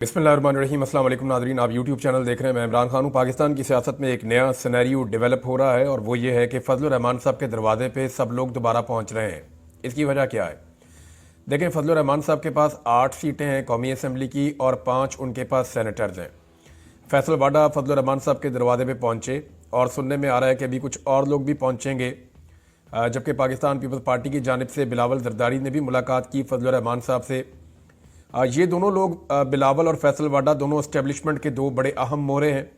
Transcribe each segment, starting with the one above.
बिस्मिल्लाहिर्रहमानिर्रहीम। अस्सलाम वालेकुम नाज़रीन, आप यूट्यूब चैनल देख रहे हैं। मैं इमरान खान हूँ। पाकिस्तान की सियासत में एक नया सिनेरियो डेवलप हो रहा है और वो ये है कि फजलुर रहमान साहब के दरवाजे पे सब लोग दोबारा पहुँच रहे हैं। इसकी वजह क्या है? देखें, फजलुर रहमान साहब के पास 8 सीटें हैं कौमी असम्बली की और 5 उनके पास सेनेटर्स हैं। फैसल वाडा फजलुर रहमान साहब के दरवाजे पर पहुँचे और सुनने में आ रहा है कि अभी कुछ और लोग भी पहुँचेंगे, जबकि पाकिस्तान पीपल्स पार्टी की जानिब से बिलावल जरदारी ने भी मुलाकात की फजलुर रहमान साहब से। ये दोनों लोग, बिलावल और फैसल वाडा, दोनों इस्टेब्लिशमेंट के दो बड़े अहम मोहरे हैं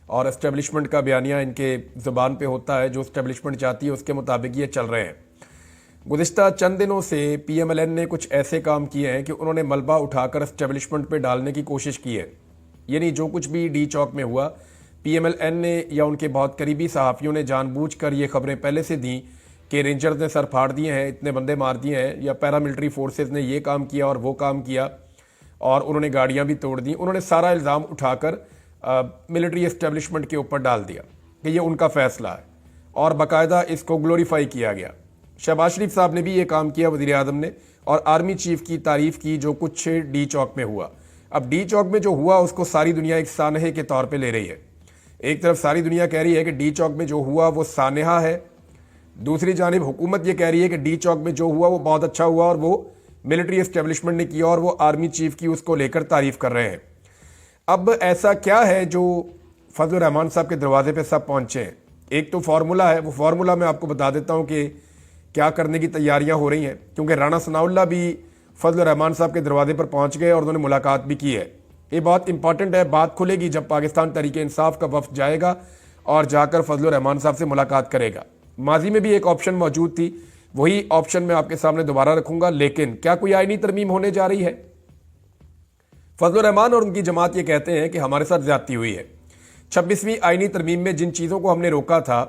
और इस्टेब्लिशमेंट का बयानिया इनके ज़ुबान पे होता है। जो इस्टेब्लिशमेंट चाहती है उसके मुताबिक ये चल रहे हैं। गुज़िश्ता चंद दिनों से PMLN ने कुछ ऐसे काम किए हैं कि उन्होंने मलबा उठाकर इस्टेब्लिशमेंट पे डालने की कोशिश की है। यानी जो कुछ भी डी चौक में हुआ, PMLN ने या उनके बहुत करीबी सहाफ़ियों ने जानबूझकर ये खबरें पहले से दी कि रेंजर्स ने सर फाड़ दिए हैं, इतने बंदे मार दिए हैं, या पैरामिलिट्री फोर्सेस ने ये काम किया और वो काम किया और उन्होंने गाड़ियां भी तोड़ दी। उन्होंने सारा इल्ज़ाम उठाकर मिलिट्री एस्टेब्लिशमेंट के ऊपर डाल दिया कि ये उनका फैसला है और बाकायदा इसको ग्लोरीफाई किया गया। शहबाज शरीफ साहब ने भी ये काम किया, वज़ीर आज़म ने, और आर्मी चीफ की तारीफ़ की जो कुछ डी चौक में हुआ। अब डी चौक में जो हुआ उसको सारी दुनिया एक सानहे के तौर पर ले रही है। एक तरफ सारी दुनिया कह रही है कि डी चौक में जो हुआ वो सानहा है, दूसरी जानिब हुकूमत ये कह रही है कि डी चौक में जो हुआ वो बहुत अच्छा हुआ और वो मिलिट्री एस्टेब्लिशमेंट ने किया और वो आर्मी चीफ की उसको लेकर तारीफ कर रहे हैं। अब ऐसा क्या है जो फजलुर रहमान साहब के दरवाजे पे सब पहुंचे हैं? एक तो फार्मूला है, वो फार्मूला मैं आपको बता देता हूं कि क्या करने की तैयारियां हो रही हैं, क्योंकि राना सनाउल्लाह भी फजलुर रहमान साहब के दरवाजे पर पहुंच गए और उन्होंने मुलाकात भी की है। ये बहुत इंपॉर्टेंट है। बात खुलेगी जब पाकिस्तान तहरीक इंसाफ का वफ्द जाएगा और जाकर फजलुर रहमान साहब से मुलाकात करेगा। माजी में भी एक ऑप्शन मौजूद थी, वही ऑप्शन मैं आपके सामने दोबारा रखूंगा। लेकिन क्या कोई आईनी तरमीम होने जा रही है? फजलुर रहमान और उनकी जमात ये कहते हैं कि हमारे साथ ज्यादती हुई है। 26वीं आईनी तरमीम में जिन चीज़ों को हमने रोका था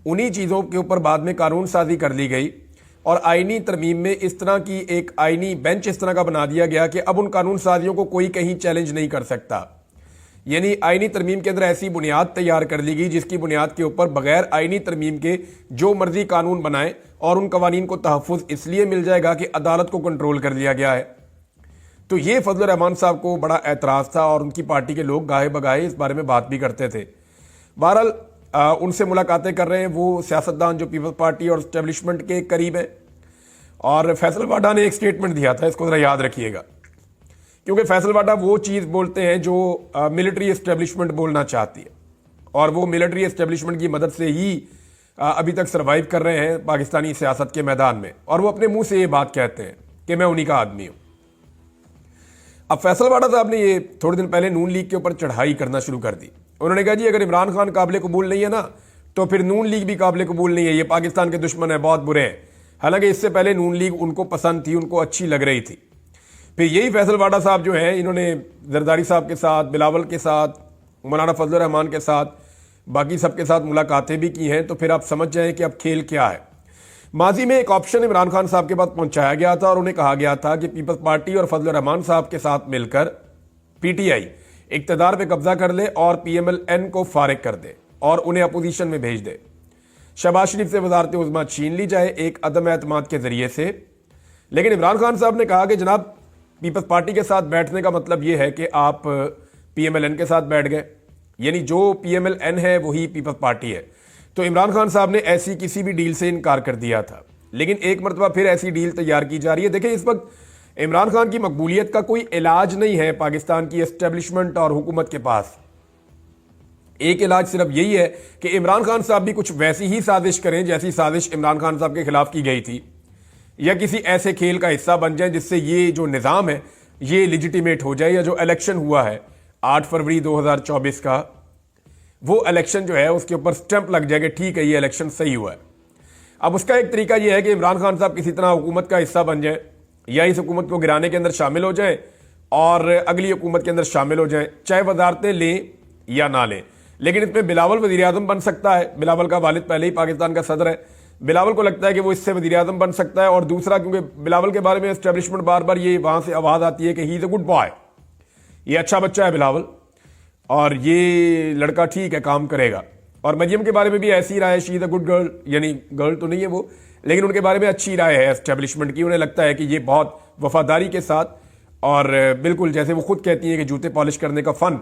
उन्हीं चीज़ों के ऊपर बाद में कानून साजी कर ली गई और आईनी तरमीम में इस तरह की एक आईनी बेंच इस तरह का बना दिया गया कि अब उन कानून साजियों को कोई कहीं चैलेंज नहीं कर सकता। यानी आईनी तरमीम के अंदर ऐसी बुनियाद तैयार कर ली गई जिसकी बुनियाद के ऊपर बगैर आईनी तरमीम के जो मर्जी कानून बनाए और उन कवानीन को तहफ़्फ़ुज़ इसलिए मिल जाएगा कि अदालत को कंट्रोल कर लिया गया है। तो ये फजलुर रहमान साहब को बड़ा एतराज़ था और उनकी पार्टी के लोग गाहे बगाहे इस बारे में बात भी करते थे। बहरहाल उनसे मुलाकातें कर रहे हैं वो सियासतदान जो पीपल्स पार्टी और इस्टेब्लिशमेंट के करीब है। और फैसल वाडा ने एक स्टेटमेंट दिया था, इसको ज़रा याद रखिएगा, क्योंकि फैसल वाडा वो चीज़ बोलते हैं जो मिलिट्री एस्टेब्लिशमेंट बोलना चाहती है और वो मिलिट्री एस्टेब्लिशमेंट की मदद से ही अभी तक सरवाइव कर रहे हैं पाकिस्तानी सियासत के मैदान में, और वो अपने मुंह से ये बात कहते हैं कि मैं उन्हीं का आदमी हूं। अब फैसल वाडा साहब ने ये थोड़े दिन पहले नून लीग के ऊपर चढ़ाई करना शुरू कर दी। उन्होंने कहा जी अगर इमरान खान काबिल कबूल नहीं है ना तो फिर नून लीग भी काबिल कबूल नहीं है, ये पाकिस्तान के दुश्मन है, बहुत बुरे हैं। हालांकि इससे पहले नून लीग उनको पसंद थी, उनको अच्छी लग रही थी। फिर यही फैसल वाडा साहब जो हैं इन्होंने जरदारी साहब के साथ, बिलावल के साथ, मौलाना फजलुर रहमान के साथ, बाकी सबके साथ मुलाकातें भी की हैं। तो फिर आप समझ जाएं कि अब खेल क्या है। माजी में एक ऑप्शन इमरान खान साहब के पास पहुंचाया गया था और उन्हें कहा गया था कि पीपल्स पार्टी और फजलुर रहमान साहब के साथ मिलकर PTI इक़्तिदार पे कब्जा कर ले और PMLN को फारिग कर दे और उन्हें अपोजिशन में भेज दे। शहबाज शरीफ से वज़ारत उज़्मा छीन ली जाए एक अदम एतमाद के जरिए से। लेकिन इमरान खान साहब ने कहा कि जनाब पीपल्स पार्टी के साथ बैठने का मतलब ये है कि आप PMLN के साथ बैठ गए, यानी जो PMLN है वही पीपल्स पार्टी है। तो इमरान खान साहब ने ऐसी किसी भी डील से इनकार कर दिया था, लेकिन एक मरतबा फिर ऐसी डील तैयार की जा रही है। देखिए, इस वक्त इमरान खान की मकबूलियत का कोई इलाज नहीं है पाकिस्तान की एस्टेब्लिशमेंट और हुकूमत के पास। एक इलाज सिर्फ यही है कि इमरान खान साहब भी कुछ वैसी ही साजिश करें जैसी साजिश इमरान खान साहब के खिलाफ की गई थी, या किसी ऐसे खेल का हिस्सा बन जाए जिससे ये जो निज़ाम है ये लिजिटिमेट हो जाए, या जो इलेक्शन हुआ है 8 फरवरी 2024 का, वो इलेक्शन जो है उसके ऊपर स्टैंप लग जाएगा, ठीक है ये इलेक्शन सही हुआ है। अब उसका एक तरीका ये है कि इमरान खान साहब किसी तरह हुकूमत का हिस्सा बन जाए या इस हुकूमत को गिराने के अंदर शामिल हो जाए और अगली हुकूमत के अंदर शामिल हो जाए, चाहे वजारतें लें या ना लें। लेकिन इसमें बिलावल वज़ीर आज़म बन सकता है। बिलावल का वालिद पहले ही पाकिस्तान का सदर है, बिलावल को लगता है कि वो इससे वज़ीर आज़म बन सकता है। और दूसरा, क्योंकि बिलावल के बारे में एस्टेब्लिशमेंट बार बार ये वहां से आवाज़ आती है कि he is a good boy, ये अच्छा बच्चा है बिलावल और ये लड़का ठीक है, काम करेगा। और मरियम के बारे में भी ऐसी राय है, she is a good girl, यानी गर्ल तो नहीं है वो, लेकिन उनके बारे में अच्छी राय है एस्टेब्लिशमेंट की। उन्हें लगता है कि ये बहुत वफादारी के साथ और बिल्कुल जैसे वो खुद कहती हैं कि जूते पॉलिश करने का फन,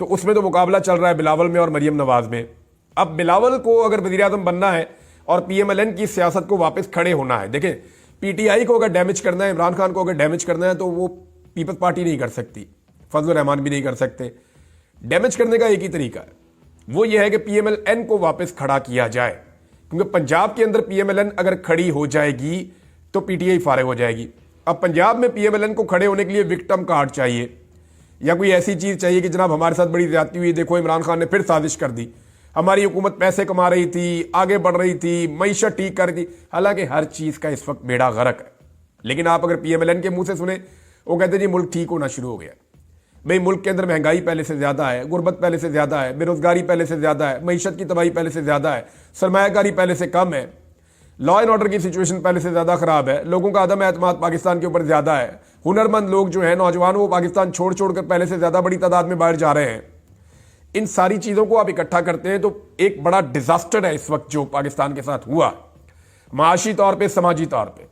तो उसमें तो मुकाबला चल रहा है बिलावल में और मरियम नवाज में। अब बिलावल को अगर वज़ीर आज़म बनना है और पीएमएलएन की सियासत को वापस खड़े होना है, देखें पीटीआई को अगर डैमेज करना है, इमरान खान को अगर डैमेज करना है, तो वो पीपल्स पार्टी नहीं कर सकती, फजलुर रहमान भी नहीं कर सकते। डैमेज करने का एक ही तरीका है, वो ये है कि पीएमएलएन को वापस खड़ा किया जाए, क्योंकि पंजाब के अंदर पीएमएलएन अगर खड़ी हो जाएगी तो पीटीआई फारिग हो जाएगी। अब पंजाब में पीएमएलएन को खड़े होने के लिए विक्टिम कार्ड चाहिए या कोई ऐसी चीज चाहिए कि जनाब हमारे साथ बड़ी ज्यादती हुई, देखो इमरान खान ने फिर साजिश कर दी, हमारी हुकूमत पैसे कमा रही थी, आगे बढ़ रही थी, मईशत ठीक कर रही थी। हालांकि हर चीज का इस वक्त बेड़ा गर्क है, लेकिन आप अगर पीएमएलएन के मुंह से सुने, वो कहते जी मुल्क ठीक होना शुरू हो गया। भाई मुल्क के अंदर महंगाई पहले से ज्यादा है, गुर्बत पहले से ज्यादा है, बेरोजगारी पहले से ज्यादा है, मईशत की तबाही पहले से ज्यादा है, सरमायाकारी पहले से कम है, लॉ एंड ऑर्डर की सिचुएशन पहले से ज्यादा खराब है, लोगों का अदम एतमाद पाकिस्तान के ऊपर ज्यादा है, हुनरमंद लोग जो हैं नौजवान, वो पाकिस्तान छोड़ छोड़कर पहले से ज्यादा बड़ी तादाद में बाहर जा रहे हैं। इन सारी चीजों को आप इकट्ठा करते हैं तो एक बड़ा डिजास्टर है इस वक्त जो पाकिस्तान के साथ हुआ, माशी तौर पर, समाजी तौर पर,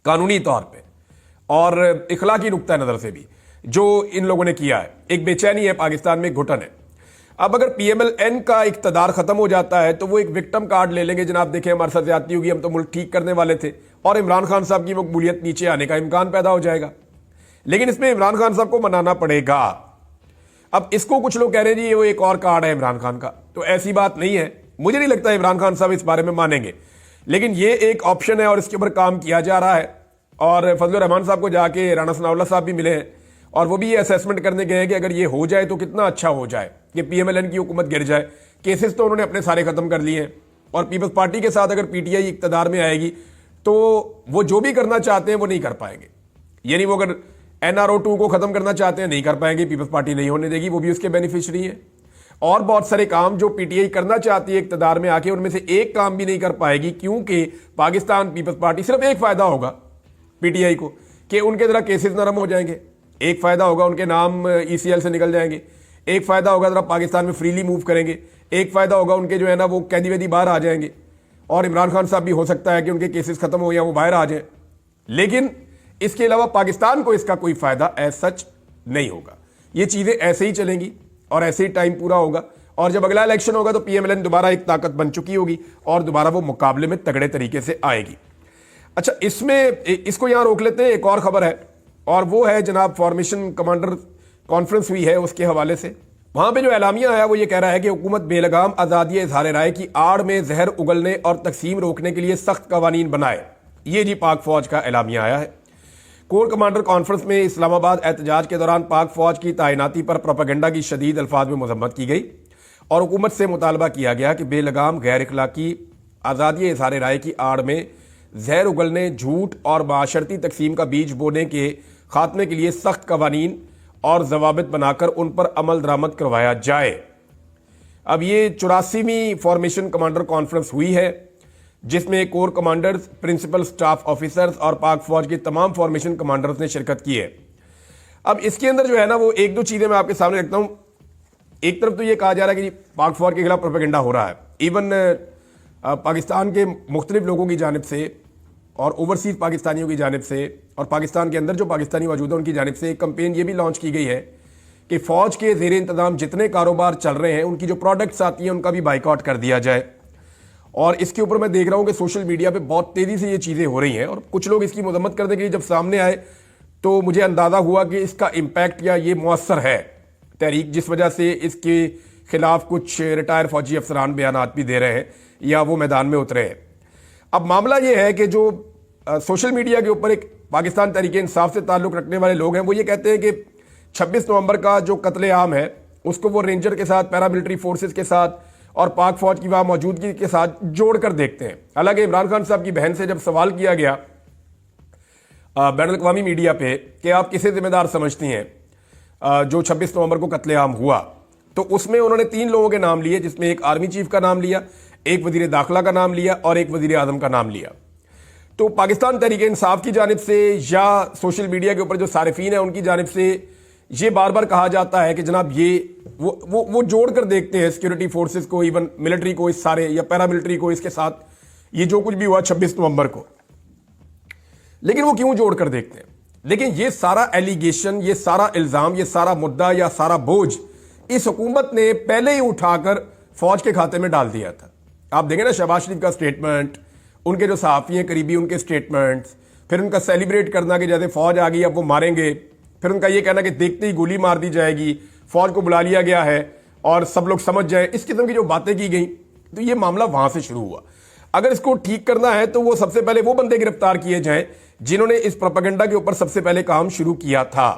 कानूनी तौर पर और इखलाकी नुक्ता नजर से भी जो इन लोगों ने किया है। एक बेचैनी है पाकिस्तान में, घुटन है। अब अगर पीएमएलएन का इक्तदार खत्म हो जाता है तो वो एक विक्टिम कार्ड ले लेंगे, जनाब देखें हमारे साथ ज्यादती होगी, हम तो मुल्क ठीक करने वाले थे, और इमरान खान साहब की मकबूलियत नीचे आने का इम्कान पैदा हो जाएगा। लेकिन इसमें इमरान खान साहब को मनाना पड़ेगा। अब इसको कुछ लोग कह रहे हैं जी ये वो एक और कार्ड है इमरान खान का, तो ऐसी बात नहीं है। मुझे नहीं लगता इमरान खान साहब इस बारे में मानेंगे, लेकिन ये एक ऑप्शन है और इसके ऊपर काम किया जा रहा है। और फजलुर रहमान साहब को जाके राणा सनाउल्लाह साहब भी मिले हैं और वो भी ये असेसमेंट करने गए हैं कि अगर ये हो जाए तो कितना अच्छा हो जाए कि पीएमएलएन की हुकूमत गिर जाए। केसेस तो उन्होंने अपने सारे खत्म कर लिए हैं और पीपल्स पार्टी के साथ अगर पीटीआई इक्तदार में आएगी तो वो जो भी करना चाहते हैं वो नहीं कर पाएंगे। यानी वो अगर एनआरओ 2 को खत्म करना चाहते हैं, नहीं कर पाएंगे, पीपल्स पार्टी नहीं होने देगी, वो भी उसके बेनिफिशियरी है। और बहुत सारे काम जो पीटीआई करना चाहती है इक्तदार में आके, उनमें से एक काम भी नहीं कर पाएगी, क्योंकि पाकिस्तान पीपल्स पार्टी, सिर्फ एक फायदा होगा पीटीआई को कि उनके जरा केसेस नरम हो जाएंगे, एक फायदा होगा उनके नाम ईसीएल से निकल जाएंगे, एक फायदा होगा जरा पाकिस्तान में फ्रीली मूव करेंगे, एक फायदा होगा उनके जो है ना वो कैदी वैदी बाहर आ जाएंगे, और इमरान खान साहब भी हो सकता है कि उनके केसेस खत्म हो या वो बाहर आ जाए। लेकिन इसके अलावा पाकिस्तान को इसका कोई फायदा एज सच नहीं होगा। ये चीजें ऐसे ही चलेंगी और ऐसे ही टाइम पूरा होगा, और जब अगला इलेक्शन होगा तो पीएमएलएन दोबारा एक ताकत बन चुकी होगी और दोबारा वो मुकाबले में तगड़े तरीके से आएगी। अच्छा, इसमें इसको यहां रोक लेते हैं। एक और खबर है और वो है जनाब फॉर्मेशन कमांडर कॉन्फ्रेंस हुई है, उसके हवाले से वहां पे जो एलामिया है वो ये कह रहा है कि हुकूमत बेलगाम आजादी इजहार राय की आड़ में जहर उगलने और तकसीम रोकने के लिए सख्त कवानीन बनाए। ये जी पाक फौज का एलामिया आया है। कोर कमांडर कॉन्फ्रेंस में इस्लामाबाद एहतजाज के दौरान पाक फौज की तैनाती पर प्रोपेगेंडा की शदीद अल्फाज में मजम्मत की गई और हुकूमत से मुतालबा किया गया कि बेलगाम गैर इखलाकी आज़ादी इजहार राय की आड़ में जहर उगलने, झूठ और माशरती तकसीम का बीज बोने के खात्मे के लिए सख्त कवानीन और जवाबित बनाकर उन पर अमल दरामद करवाया जाए। अब ये 84वीं फॉर्मेशन कमांडर कॉन्फ्रेंस हुई है जिसमें core commanders, principal staff officers और पाक फौज के तमाम फॉर्मेशन कमांडर्स ने शिरकत की है। अब इसके अंदर जो है ना वो एक दो चीजें मैं आपके सामने रखता हूं। एक तरफ तो ये कहा जा रहा है कि पाक फौज के खिलाफ प्रोपेगेंडा हो रहा है, इवन पाकिस्तान के मुख्तलिफ लोगों की जानिब से और ओवरसीज पाकिस्तानियों की जानिब से और पाकिस्तान के अंदर जो पाकिस्तानी मौजूद है उनकी जानिब से एक कंपेन ये भी लॉन्च की गई है कि फौज के जेर इंतजाम जितने कारोबार चल रहे हैं उनकी जो प्रोडक्ट्स आती हैं उनका भी बाइकआउट कर दिया जाए। और इसके ऊपर मैं देख रहा हूं कि सोशल मीडिया पे बहुत तेजी से ये चीजें हो रही हैं और कुछ लोग इसकी मजम्मत करने के लिए जब सामने आए तो मुझे अंदाजा हुआ कि इसका इम्पैक्ट या ये मुअस्सर है तहरीक, जिस वजह से इसके खिलाफ कुछ रिटायर फौजी अफसरान बयानात भी दे रहे हैं या वो मैदान में उतरे हैं। अब मामला ये है कि जो सोशल मीडिया के ऊपर एक पाकिस्तान तहरीक इंसाफ से ताल्लुक रखने वाले लोग हैं वो ये कहते हैं कि 26 नवंबर का जो कत्लेआम है उसको वो रेंजर के साथ, पैरामिलिट्री फोर्सेस के साथ और पाक फौज की वहां मौजूदगी के साथ जोड़कर देखते हैं। हालांकि इमरान खान साहब की बहन से जब सवाल किया गया बैनुल अक़वामी मीडिया पे कि आप किसे जिम्मेदार समझती हैं जो 26 नवंबर को कत्लेआम हुआ, तो उसमें उन्होंने 3 लोगों के नाम लिए, जिसमें एक आर्मी चीफ का नाम लिया, एक वजीर दाखिला का नाम लिया और एक वजीर आजम का नाम लिया। तो पाकिस्तान तहरीक इंसाफ की जानिब से या सोशल मीडिया के ऊपर जो सारिफीन है उनकी जानिब से ये बार बार कहा जाता है कि जनाब ये वो जोड़ कर देखते हैं सिक्योरिटी फोर्सेस को, इवन मिलिट्री को, इस सारे या पैरामिलिट्री को इसके साथ, ये जो कुछ भी हुआ 26 नवंबर को। लेकिन वो क्यों जोड़ कर देखते हैं? लेकिन ये सारा एलिगेशन, ये सारा इल्जाम, ये सारा मुद्दा या सारा बोझ इस हुकूमत ने पहले ही उठाकर फौज के खाते में डाल दिया था। आप देखें ना शहबाज शरीफ का स्टेटमेंट, उनके जो सहाफ़ी हैं करीबी उनके स्टेटमेंट्स, फिर उनका सेलिब्रेट करना कि जैसे फौज आ गई अब वो मारेंगे, फिर उनका ये कहना कि देखते ही गोली मार दी जाएगी, फौज को बुला लिया गया है और सब लोग समझ जाए, इस किस्म की जो बातें की गई। तो ये मामला वहां से शुरू हुआ। अगर इसको ठीक करना है तो वो सबसे पहले वो बंदे गिरफ्तार किए जाएं जिन्होंने इस प्रोपेगेंडा के ऊपर सबसे पहले काम शुरू किया था।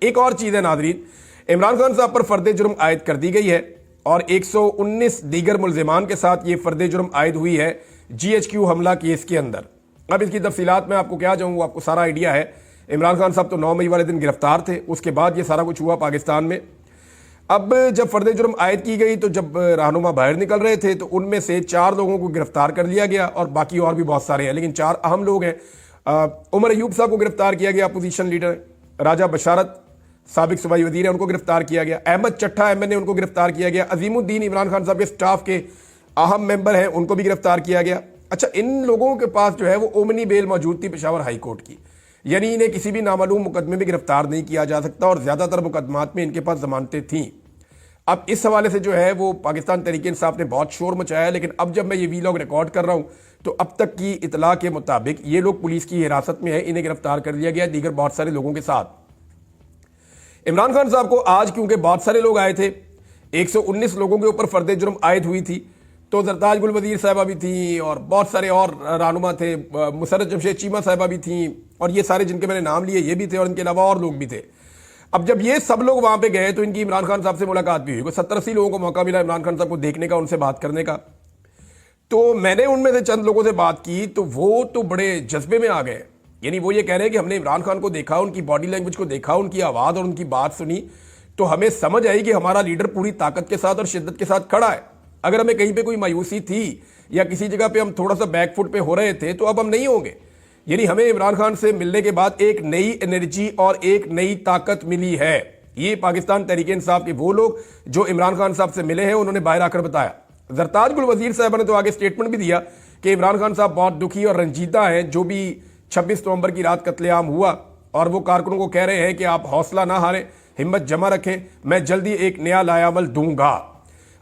एक और चीज है नाजरीन, इमरान खान साहब पर फर्द जुर्म आयद कर दी गई है और 119 दीगर मुल्जिमान के साथ ये फर्द जुर्म आयद हुई है GHQ हमला केस के अंदर। अब इसकी तफसीलात में आपको क्या जाऊँ, आपको सारा आइडिया है। इमरान खान साहब तो 9 मई वाले दिन गिरफ्तार थे, उसके बाद ये सारा कुछ हुआ पाकिस्तान में। अब जब फर्द जुर्म आयद की गई तो जब रहनुमा बाहर निकल रहे थे तो उनमें से 4 लोगों को गिरफ्तार कर लिया गया और बाकी और भी बहुत सारे हैं, लेकिन 4 अहम लोग हैं। उमर अयूब साहब को गिरफ्तार किया गया, अपोजिशन लीडर। राजा बशारत साबिक सूबाई वजीर है, उनको गिरफ्तार किया गया। अहमद चट्ठा MNA, उनको गिरफ्तार किया गया। अजीमुद्दीन इमरान खान साहब के स्टाफ के अहम मेंबर हैं, उनको भी गिरफ्तार किया गया। अच्छा, इन लोगों के पास जो है वो ओमनी बेल मौजूद थी पेशावर हाई कोर्ट की, यानी इन्हें किसी भी नामालूम मुकदमे में गिरफ्तार नहीं किया जा सकता और ज्यादातर मुकदमात में इनके पास जमानतें थीं। अब इस हवाले से जो है वो पाकिस्तान तहरीक इंसाफ ने बहुत शोर मचाया, लेकिन अब जब मैं ये वीलॉग रिकॉर्ड कर रहा हूं तो अब तक की इतला के मुताबिक ये लोग पुलिस की हिरासत में है, इन्हें गिरफ्तार कर लिया गया दीगर बहुत सारे लोगों के साथ। इमरान खान साहब को आज क्योंकि बहुत सारे लोग आए थे, 119 लोगों के ऊपर फर्द जुर्म आयद हुई थी, तो जरताज गुल वजीर साहबा भी थी और बहुत सारे और रहनुमा थे, मुसर्रत जमशेद चीमा साहबा भी थी और ये सारे जिनके मैंने नाम लिए ये भी थे और इनके अलावा और लोग भी थे। अब जब ये सब लोग वहां पे गए तो इनकी इमरान खान साहब से मुलाकात भी हुई। 70-80 लोगों को मौका मिला इमरान खान साहब को देखने का, उनसे बात करने का। तो मैंने उनमें से चंद लोगों से बात की तो वो तो बड़े जज्बे में आ गए, यानी वो ये कह रहे हैं कि हमने इमरान खान को देखा, उनकी बॉडी लैंग्वेज को देखा, उनकी आवाज़ और उनकी बात सुनी तो हमें समझ आई कि हमारा लीडर पूरी ताकत के साथ और शिद्दत के साथ खड़ा है। अगर हमें कहीं पे कोई मायूसी थी या किसी जगह पे हम थोड़ा सा बैकफुट पे हो रहे थे तो अब हम नहीं होंगे। यानी हमें इमरान खान से मिलने के बाद एक नई एनर्जी और एक नई ताकत मिली है। ये पाकिस्तान तहरीक इंसाफ के वो लोग जो इमरान खान साहब से मिले हैं उन्होंने बाहर आकर बताया। जरताज गुल वजीर साहब ने तो आगे स्टेटमेंट भी दिया कि इमरान खान साहब बहुत दुखी और रंजीदा हैं जो भी 26 नवंबर की रात कत्लेआम हुआ, और वो कारकुनों को कह रहे हैं कि आप हौसला ना हारें, हिम्मत जमा रखें, मैं जल्दी एक नया लायामल दूंगा।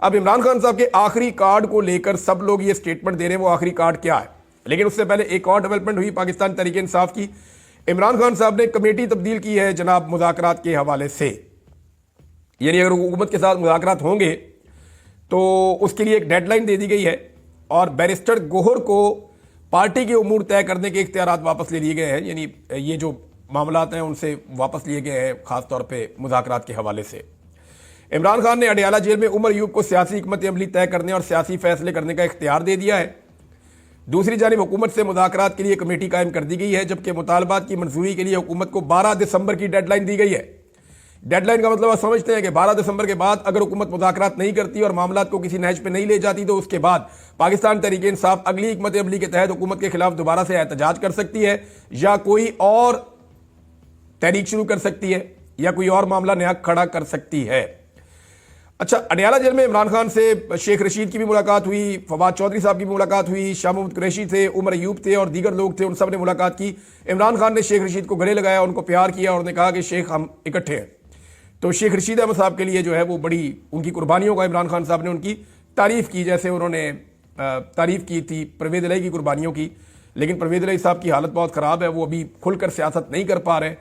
अब इमरान खान साहब के आखिरी कार्ड को लेकर सब लोग ये स्टेटमेंट दे रहे हैं, वो आखिरी कार्ड क्या है। लेकिन उससे पहले एक और डेवलपमेंट हुई पाकिस्तान तहरीक इंसाफ की। इमरान खान साहब ने कमेटी तब्दील की है जनाब मुज़ाकरात के हवाले से, यानी अगर हुकूमत के साथ मुज़ाकरात होंगे तो उसके लिए एक डेडलाइन दे दी गई है और बैरिस्टर गोहर को पार्टी के उमूर तय करने के इख्तियारात वापस ले लिए गए हैं, यानी ये जो मामलात हैं उनसे वापस लिए गए हैं खासतौर पर मुज़ाकरात के हवाले से। इमरान खान ने अडियाला जेल में उमर अयूब को सियासी हिकमत अमली तय करने और सियासी फैसले करने का इख्तियार दे दिया है। दूसरी जानिब हुकूमत से मुज़ाकरात के लिए कमेटी कायम कर दी गई है, जबकि मुतालबात की मंजूरी के लिए हुकूमत को 12 दिसंबर की डेडलाइन दी गई है। डेडलाइन का मतलब आप समझते हैं कि 12 दिसंबर के बाद अगर हुकूमत मुज़ाकरात नहीं करती और मामलात को किसी नहज पर नहीं ले जाती तो उसके बाद पाकिस्तान तहरीक इंसाफ अगली हिकमत अमली के तहत हुकूमत के खिलाफ दोबारा से एहतजाज कर सकती है या कोई और तहरीक शुरू कर सकती है या कोई और मामला नया खड़ा कर सकती है। अच्छा, अडियाला जेल में इमरान खान से शेख रशीद की भी मुलाकात हुई, फवाद चौधरी साहब की भी मुलाकात हुई, शाह महमूद कुरैशी थे, उमर अयूब थे और दीगर लोग थे, उन सब ने मुलाकात की। इमरान खान ने शेख रशीद को गले लगाया, उनको प्यार किया और उन्होंने कहा कि शेख हम इकट्ठे हैं। तो शेख रशीद अहमद साहब के लिए जो है वो बड़ी उनकी कुर्बानियों का इमरान खान साहब ने उनकी तारीफ़ की, जैसे उन्होंने तारीफ़ की थी परवेज़ इलाही की कुर्बानियों की। लेकिन परवेज़ इलाही साहब की हालत बहुत ख़राब है, वो अभी खुलकर सियासत नहीं कर पा रहे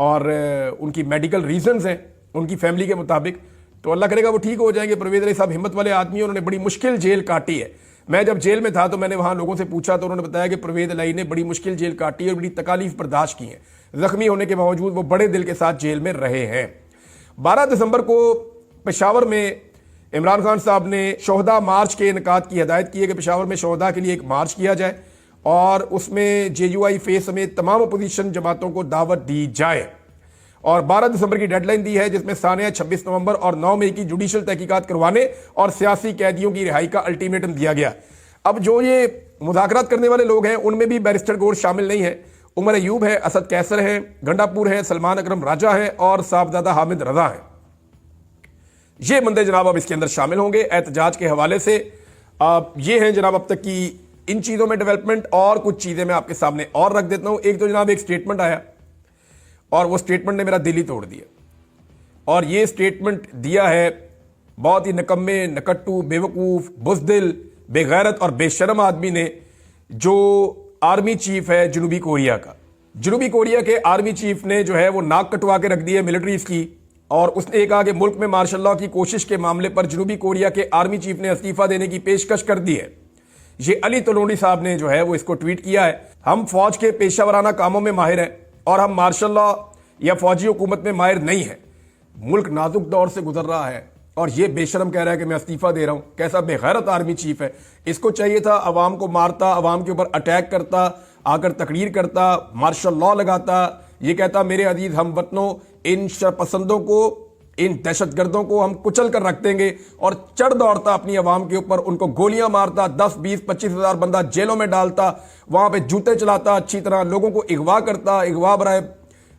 और उनकी मेडिकल रीजंस हैं उनकी फैमिली के मुताबिक, तो अल्लाह करेगा वो ठीक हो जाएंगे। परवेज़ इलाही साहब हिम्मत वाले आदमी, उन्होंने बड़ी मुश्किल जेल काटी है। मैं जब जेल में था तो मैंने वहाँ लोगों से पूछा तो उन्होंने बताया कि परवेज़ इलाही ने बड़ी मुश्किल जेल काटी और बड़ी तकालीफ बर्दाश्त की हैं। ज़ख्मी होने के बावजूद वो बड़े दिल के साथ जेल में रहे हैं। 12 दिसंबर को पेशावर में इमरान खान साहब ने शोहदा मार्च के इनकाद की हदायत की है कि पेशावर में शोहदा के लिए एक मार्च किया जाए और उसमें JUI फेस समेत तमाम अपोजिशन जमातों को दावत दी जाए। और 12 दिसंबर की डेडलाइन दी है जिसमें सानिया 26 नवंबर और 9 मई की जुडिशल तहकीकात करवाने और सियासी कैदियों की रिहाई का अल्टीमेटम दिया गया। अब जो ये मुज़ाकरात करने वाले लोग हैं उनमें भी बैरिस्टर गोर शामिल नहीं है। उमर अयूब है, असद कैसर है, गंडापुर है, सलमान अकरम राजा है और साहबजादा हामिद रजा है। ये बंदे जनाब अब इसके अंदर शामिल होंगे एहतजाज के हवाले से। ये हैं जनाब अब तक की इन चीज़ों में डेवलपमेंट। और कुछ चीज़ें मैं आपके सामने और रख देता हूँ। एक तो जनाब एक स्टेटमेंट आया, और वो स्टेटमेंट ने मेरा दिल ही तोड़ दिया। और ये स्टेटमेंट दिया है बहुत ही निकम्मे, नकट्टू, बेवकूफ़, बुज़दिल, बेगैरत और बेशरम आदमी ने, जो आर्मी चीफ है जनूबी कोरिया का। जनूबी कोरिया के आर्मी चीफ ने जो है वो नाक कटवा के रख दी है मिलिट्रीज की, और उसने ये कहा कि मुल्क में मार्शल लॉ की कोशिश के मामले पर जनूबी कोरिया के आर्मी चीफ ने इस्तीफा देने की पेशकश कर दी है। ये अली तलोनी साहब ने जो है वो इसको ट्वीट किया है। हम फौज के पेशा वराना कामों में माहिर हैं और हम मार्शल लॉ या फौजी हुकूमत में माहिर नहीं है। मुल्क नाजुक दौर से गुजर रहा है और ये बेशरम कह रहा है कि मैं इस्तीफा दे रहा हूं। कैसा बेगैरत आर्मी चीफ है। इसको चाहिए था अवाम को मारता, अवाम के ऊपर अटैक करता, आकर तकरीर करता, मार्शल लॉ लगाता, ये कहता मेरे अजीज हम वतनों, इन शरपसंदों को, इन दहशतगर्दों को हम कुचल कर रख देंगे, और चढ़ दौड़ता अपनी अवाम के ऊपर, उनको गोलियां मारता, 10, 20, 25 हजार बंदा जेलों में डालता, वहां पे जूते चलाता, अच्छी तरह लोगों को अगवा करता, अगवा बराए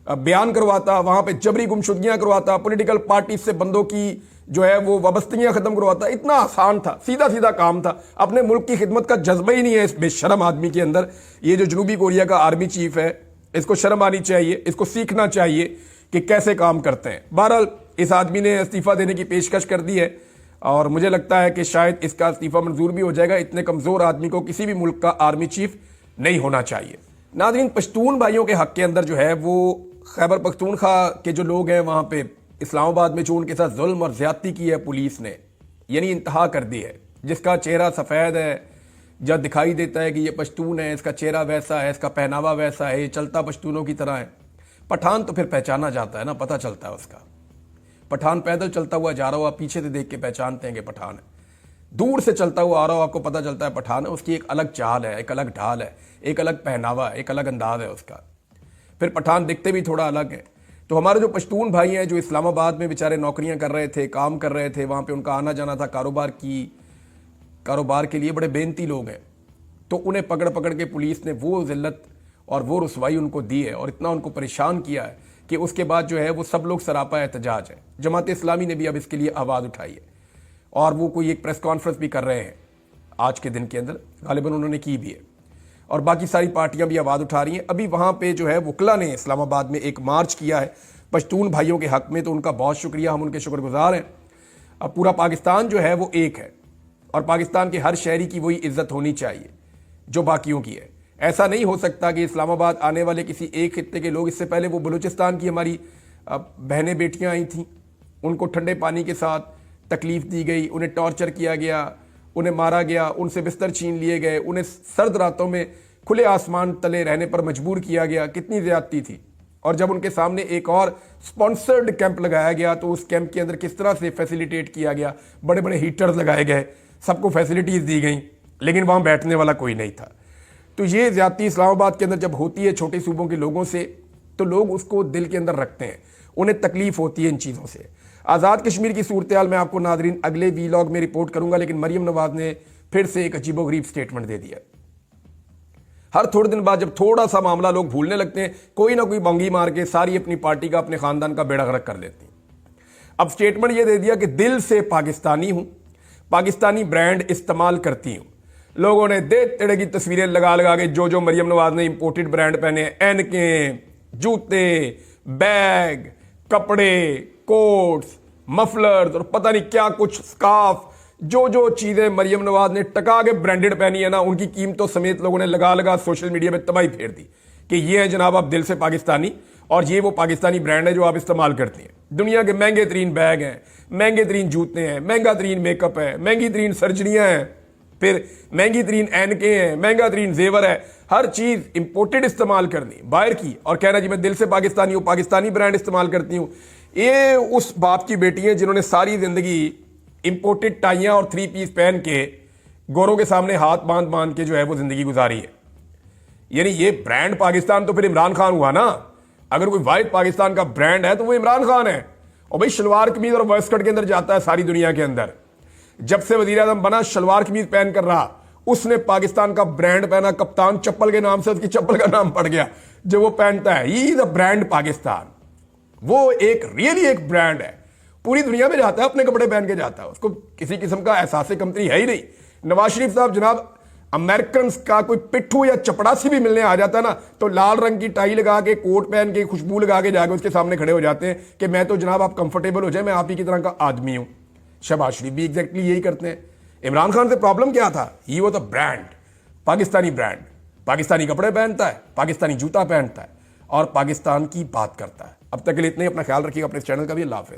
बयान करवाता, वहां पे जबरी गुमशुदगियां करवाता, पॉलिटिकल पार्टी से बंदों की जो है वो वाबस्तगियां खत्म करवाता। इतना आसान था, सीधा सीधा काम था। अपने मुल्क की खिदमत का जज्बा ही नहीं है इस बेशरम आदमी के अंदर। ये जो जनूबी कोरिया का आर्मी चीफ है, इसको शर्म आनी चाहिए, इसको सीखना चाहिए कि कैसे काम करते हैं। बहरहाल इस आदमी ने इस्तीफा देने की पेशकश कर दी है और मुझे लगता है कि शायद इसका इस्तीफा मंजूर भी हो जाएगा। इतने कमजोर आदमी को किसी भी मुल्क का आर्मी चीफ नहीं होना चाहिए। नाज़रीन, पश्तून भाइयों के हक के अंदर जो है वो खैबर पख्तूनख्वा के जो लोग हैं वहां पे इस्लामाबाद में जो उनके साथ जुल्म और ज्यादती की है पुलिस ने, यानी इंतहा कर दी है। जिसका चेहरा सफ़ेद है, जब दिखाई देता है कि ये पश्तून है, इसका चेहरा वैसा है, इसका पहनावा वैसा है, ये चलता पश्तूनों की तरह है। पठान तो फिर पहचाना जाता है ना, पता चलता है उसका। पठान पैदल चलता हुआ जा रहा हो, आप पीछे से देख के पहचानते हैं कि पठान है। दूर से चलता हुआ आ रहा हो, आपको पता चलता है पठान है। उसकी एक अलग चाल है, एक अलग ढाल है, एक अलग पहनावा है, एक अलग अंदाज है उसका। फिर पठान दिखते भी थोड़ा अलग है। तो हमारे जो पश्तून भाई हैं जो इस्लामाबाद में बेचारे नौकरियां कर रहे थे, काम कर रहे थे, वहाँ पे उनका आना जाना था कारोबार के लिए, बड़े बेनती लोग हैं, तो उन्हें पकड़ पकड़ के पुलिस ने वो जिल्लत और वो रुसवाई उनको दी है और इतना उनको परेशान किया है कि उसके बाद जो है वो सब लोग सरापा एहतजाज है। जमात इस्लामी ने भी अब इसके लिए आवाज़ उठाई है और वो कोई एक प्रेस कॉन्फ्रेंस भी कर रहे हैं आज के दिन के अंदर, गालिबन उन्होंने की भी है, और बाकी सारी पार्टियां भी आवाज़ उठा रही हैं। अभी वहाँ पे जो है वकला ने इस्लामाबाद में एक मार्च किया है पश्तून भाइयों के हक में, तो उनका बहुत शुक्रिया, हम उनके शुक्रगुजार हैं। अब पूरा पाकिस्तान जो है वो एक है और पाकिस्तान के हर शहरी की वही इज्जत होनी चाहिए जो बाकियों की है। ऐसा नहीं हो सकता कि इस्लामाबाद आने वाले किसी एक खित्ते के लोग, इससे पहले वो बलूचिस्तान की हमारी बहनें बेटियां आई थीं, उनको ठंडे पानी के साथ तकलीफ दी गई, उन्हें टॉर्चर किया गया, उन्हें मारा गया, उनसे बिस्तर छीन लिए गए, उन्हें सर्द रातों में खुले आसमान तले रहने पर मजबूर किया गया। कितनी ज़्यादती थी। और जब उनके सामने एक और स्पॉन्सर्ड कैंप लगाया गया तो उस कैंप के अंदर किस तरह से फैसिलिटेट किया गया, बड़े बड़े हीटर्स लगाए गए, सबको फैसिलिटीज़ दी गई, लेकिन वहाँ बैठने वाला कोई नहीं था। तो ये ज़्यादती इस्लामाबाद के अंदर जब होती है छोटे सूबों के लोगों से, तो लोग उसको दिल के अंदर रखते हैं, उन्हें तकलीफ होती है इन चीज़ों से। आज़ाद कश्मीर की सूरत हाल में आपको नादरीन अगले वीलॉग में रिपोर्ट करूंगा, लेकिन मरियम नवाज ने फिर से एक अजीबोगरीब स्टेटमेंट दे दिया। हर थोड़े दिन बाद जब थोड़ा सा मामला लोग भूलने लगते हैं, कोई ना कोई बंगी मार के सारी अपनी पार्टी का, अपने खानदान का बेड़ा गर्क कर लेते हैं। अब स्टेटमेंट ये दे दिया कि दिल से पाकिस्तानी हूं, पाकिस्तानी ब्रांड इस्तेमाल करती हूं। लोगों ने दे तेड़े की तस्वीरें लगा लगा के जो मरियम नवाज ने इंपोर्टेड ब्रांड पहने, एनकें, जूते, बैग, कपड़े, कोट्स, मफलर्स और पता नहीं क्या कुछ, स्कार्फ, जो चीजें मरियम नवाज ने टका के ब्रांडेड पहनी है ना, उनकी कीमतों समेत लोगों ने लगा लगा सोशल मीडिया में तबाही फेर दी कि ये है जनाब आप दिल से पाकिस्तानी और ये वो पाकिस्तानी ब्रांड है जो आप इस्तेमाल करती हैं। दुनिया के महंगे तरीन बैग हैं, महंगे तरीन जूते हैं, महंगा तरीन मेकअप है, महंगी तरीन सर्जरियां हैं, फिर महंगी तरीन एनके हैं, महंगा तरीन जेवर है, हर चीज इंपोर्टेड इस्तेमाल करनी बाहर की, और कहना जी मैं दिल से पाकिस्तानी हूं, पाकिस्तानी ब्रांड इस्तेमाल करती हूं। ये उस बाप की बेटी है जिन्होंने सारी जिंदगी इंपोर्टेड टाइयां और 3 पीस पहन के गोरों के सामने हाथ बांध बांध के जो है वो जिंदगी गुजारी है। यानी ये ब्रांड पाकिस्तान तो फिर इमरान खान हुआ ना। अगर कोई वाहिद पाकिस्तान का ब्रांड है तो वो इमरान खान है। और भाई शलवार कमीज और वेस्टकट के अंदर जाता है सारी दुनिया के अंदर। जब से वजीर आजम बना शलवार कमीज पहन कर रहा, उसने पाकिस्तान का ब्रांड पहना, कप्तान चप्पल के नाम से उसकी चप्पल का नाम पड़ गया जो वो पहनता है। ही द ब्रांड पाकिस्तान, वो एक रियली एक ब्रांड है। पूरी दुनिया में जाता है, अपने कपड़े पहन के जाता है, उसको किसी किस्म का एहसास कमतरी है ही नहीं। नवाज शरीफ साहब जनाब अमेरिकन का कोई पिट्ठू या चपड़ासी भी मिलने आ जाता है ना, तो लाल रंग की टाई लगा के, कोट पहन के, खुशबू लगा के जाके उसके सामने खड़े हो जाते हैं कि मैं तो जनाब आप कंफर्टेबल हो जाए, मैं आप ही की तरह का आदमी हूं। शहबाज शरीफ भी एग्जैक्टली यही करते हैं। इमरान खान से प्रॉब्लम क्या था? ही वो तो ब्रांड, पाकिस्तानी ब्रांड, पाकिस्तानी कपड़े पहनता है, पाकिस्तानी जूता पहनता है और पाकिस्तान की बात करता है। अब तक के लिए इतने ही। अपना ख्याल रखिएगा, अपने चैनल का भी। अल्लाह हाफिज़।